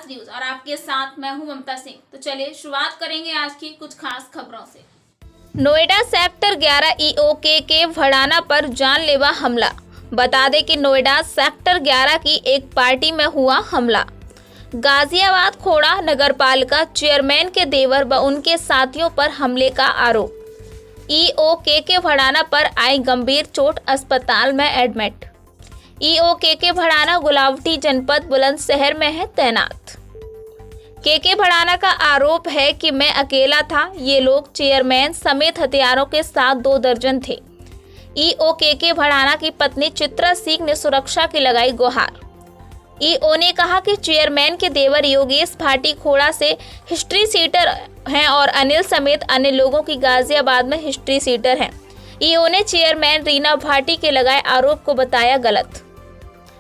आज न्यूज और आपके साथ मैं हूं ममता सिंह। तो चलिए शुरुआत करेंगे आज की कुछ खास खबरों से। नोएडा सेक्टर 11 ईओके के भड़ाना पर जानलेवा हमला। बता दें कि नोएडा सेक्टर 11 की एक पार्टी में हुआ हमला। गाजियाबाद खोड़ा नगरपालिका चेयरमैन के देवर व उनके साथियों पर हमले का आरोप। ईओके के भड़ाना पर आई गंभीर चोट, अस्पताल में एडमिट। ईओके के भड़ाना गुलावटी जनपद बुलंदशहर में है तैनात। के भड़ाना का आरोप है कि मैं अकेला था, ये लोग चेयरमैन समेत हथियारों के साथ 2 दर्जन थे। ईओके के भड़ाना की पत्नी चित्रा सिंह ने सुरक्षा की लगाई गुहार। ईओ ने कहा कि चेयरमैन के देवर योगेश भाटी खोड़ा से हिस्ट्री सीटर हैं और अनिल समेत अन्य लोगों की गाजियाबाद में हिस्ट्री सीटर हैं। ईओ ने चेयरमैन रीना भाटी के लगाए आरोप को बताया गलत।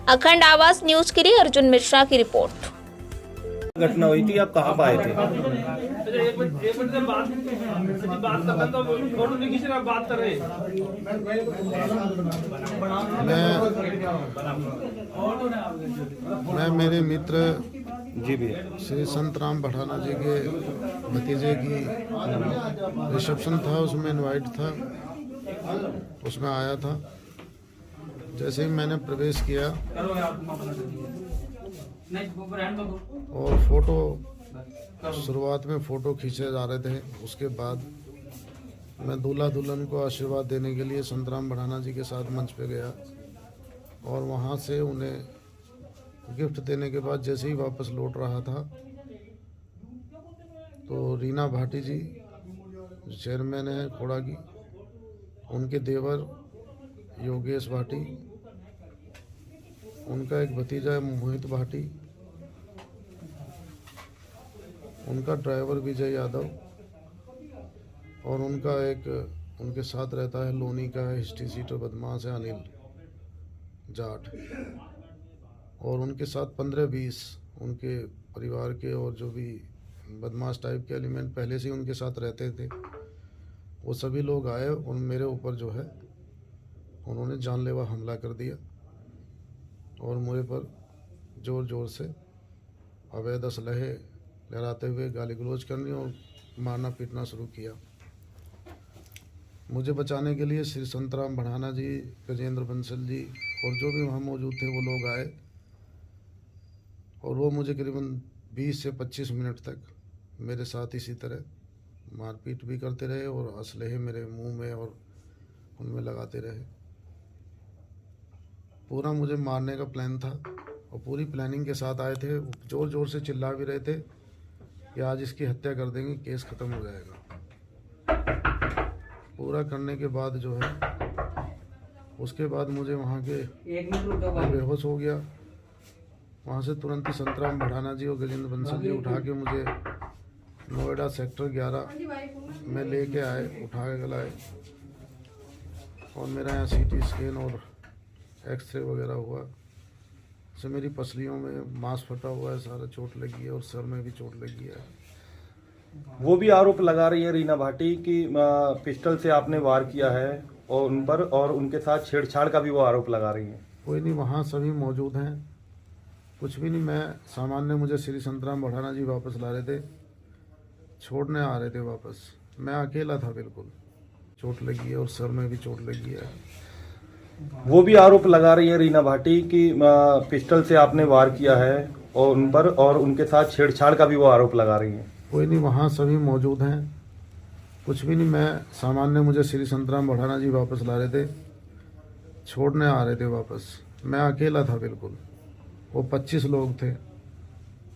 अखंड आवाज न्यूज के लिए अर्जुन मिश्रा की रिपोर्ट। घटना हुई थी, आप कहाँ पाए थे? मैं मेरे मित्र जी भैया, श्री संत राम भड़ाना जी के भतीजे की रिसेप्शन था, उसमें इनवाइट था, उसमें आया था। जैसे ही मैंने प्रवेश किया और फोटो, शुरुआत में फोटो खींचे जा रहे थे, उसके बाद मैं दूल्हा दुल्हन को आशीर्वाद देने के लिए संत राम भड़ाना जी के साथ मंच पे गया और वहाँ से उन्हें गिफ्ट देने के बाद जैसे ही वापस लौट रहा था तो रीना भाटी जी जो चेयरमैन है खोड़ा की, उनके देवर योगेश भाटी, उनका एक भतीजा है मोहित भाटी, उनका ड्राइवर विजय यादव और उनका एक उनके साथ रहता है लोनी का है हिस्ट्री सीटर बदमाश है अनिल जाट, और उनके साथ 15-20 उनके परिवार के और जो भी बदमाश टाइप के एलिमेंट पहले से ही उनके साथ रहते थे, वो सभी लोग आए और मेरे ऊपर जो है उन्होंने जानलेवा हमला कर दिया और मुझे पर ज़ोर ज़ोर से अवैध असलहे लहराते हुए गाली गलौज करनी और मारना पीटना शुरू किया। मुझे बचाने के लिए श्री संत राम भड़ाना जी, गजेंद्र बंसल जी और जो भी वहाँ मौजूद थे वो लोग आए और वो मुझे करीबन 20 से 25 मिनट तक मेरे साथ इसी तरह मारपीट भी करते रहे और असलहे मेरे मुंह में और उनमें लगाते रहे। पूरा मुझे मारने का प्लान था और पूरी प्लानिंग के साथ आए थे। ज़ोर ज़ोर से चिल्ला भी रहे थे कि आज इसकी हत्या कर देंगे, केस ख़त्म हो जाएगा। पूरा करने के बाद जो है उसके बाद मुझे वहाँ के बेहोश हो गया। वहाँ से तुरंत ही संत राम भड़ाना जी और गजेंद्र बंसल जी उठा के मुझे नोएडा सेक्टर 11 में लेके आए, उठा के लाए और मेरा यहाँ CT स्कैन और एक्सरे वगैरह हुआ। से मेरी पसलियों में मांस फटा हुआ है, सारा चोट लगी है और सर में भी चोट लगी है। वो भी आरोप लगा रही है रीना भाटी कि पिस्टल से आपने वार किया है और उन पर, और उनके साथ छेड़छाड़ का भी वो आरोप लगा रही है। कोई नहीं, वहाँ सभी मौजूद हैं, कुछ भी नहीं। मैं सामान्य, मुझे श्री संत राम भड़ाना जी वापस ला रहे थे, छोड़ने आ रहे थे वापस। मैं अकेला था, बिल्कुल चोट लगी है और सर में भी चोट लगी है। वो भी आरोप लगा रही है रीना भाटी कि पिस्टल से आपने वार किया है और उन पर, और उनके साथ छेड़छाड़ का भी वो आरोप लगा रही है। कोई नहीं, वहाँ सभी मौजूद हैं, कुछ भी नहीं। मैं सामान्य, मुझे श्री संत राम भड़ाना जी वापस ला रहे थे, छोड़ने आ रहे थे वापस। मैं अकेला था, बिल्कुल। वो 25 लोग थे,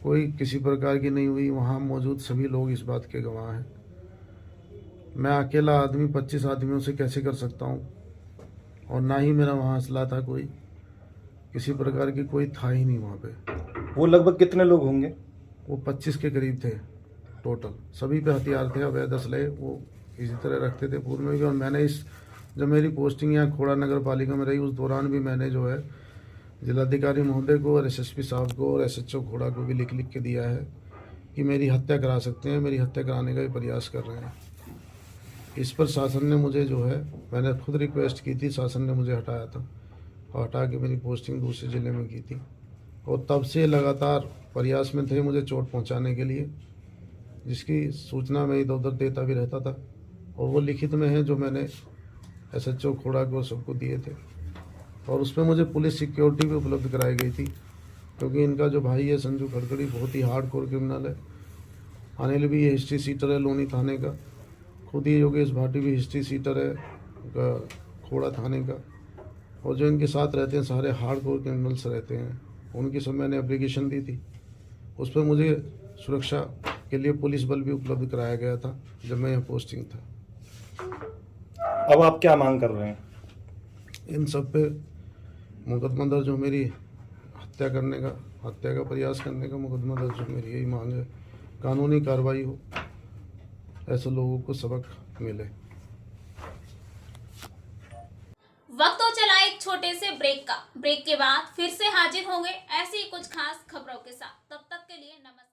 कोई किसी प्रकार की नहीं हुई। वहाँ मौजूद सभी लोग इस बात के गवाह हैं। मैं अकेला आदमी 25 आदमियों से कैसे कर सकता हूँ? और ना ही मेरा वहाँ असला था, कोई किसी प्रकार की कोई था ही नहीं वहाँ पे। वो लगभग कितने लोग होंगे? वो 25 के करीब थे टोटल। सभी पे हथियार थे, अवैध असलहे वो इसी तरह रखते थे पूर्व में भी। और मैंने जब मेरी पोस्टिंग यहाँ खोड़ा नगर पालिका में रही, उस दौरान भी मैंने जो है जिलाधिकारी महोदय को और SSP साहब को और SHO खोड़ा को भी लिख के दिया है कि मेरी हत्या करा सकते हैं, मेरी हत्या कराने का भी प्रयास कर रहे हैं। इस पर शासन ने मुझे जो है, मैंने खुद रिक्वेस्ट की थी, शासन ने मुझे हटाया था और हटा के मेरी पोस्टिंग दूसरे ज़िले में की थी। और तब से लगातार प्रयास में थे मुझे चोट पहुंचाने के लिए, जिसकी सूचना मैं इधर उधर देता भी रहता था। और वो लिखित में है जो मैंने SHO खोड़ा को सबको दिए थे। और उसमें मुझे पुलिस सिक्योरिटी भी उपलब्ध कराई गई थी, क्योंकि इनका जो भाई है संजू खड़खड़ी बहुत ही हार्डकोर क्रिमिनल है। अनिल भी ये हिस्ट्री सीटर है लोनी थाने का, खुद ही योगेश भाटी भी हिस्ट्री सीटर है खोड़ा थाने का। और जो इनके साथ रहते हैं सारे हार्डकोर क्रिमिनल्स रहते हैं, उनकी सब मैंने एप्लीकेशन दी थी। उस पर मुझे सुरक्षा के लिए पुलिस बल भी उपलब्ध कराया गया था जब मैं यहाँ पोस्टिंग था। अब आप क्या मांग कर रहे हैं? इन सब पे मुकदमा दर्ज हो, मेरी हत्या का प्रयास करने का मुकदमा दर्ज हो, मेरी यही मांग है। कानूनी कार्रवाई हो, ऐसे लोगों को सबक मिले। वक्त हो चला एक छोटे से ब्रेक का। ब्रेक के बाद फिर से हाजिर होंगे ऐसी ही कुछ खास खबरों के साथ। तब तक के लिए नमस्कार।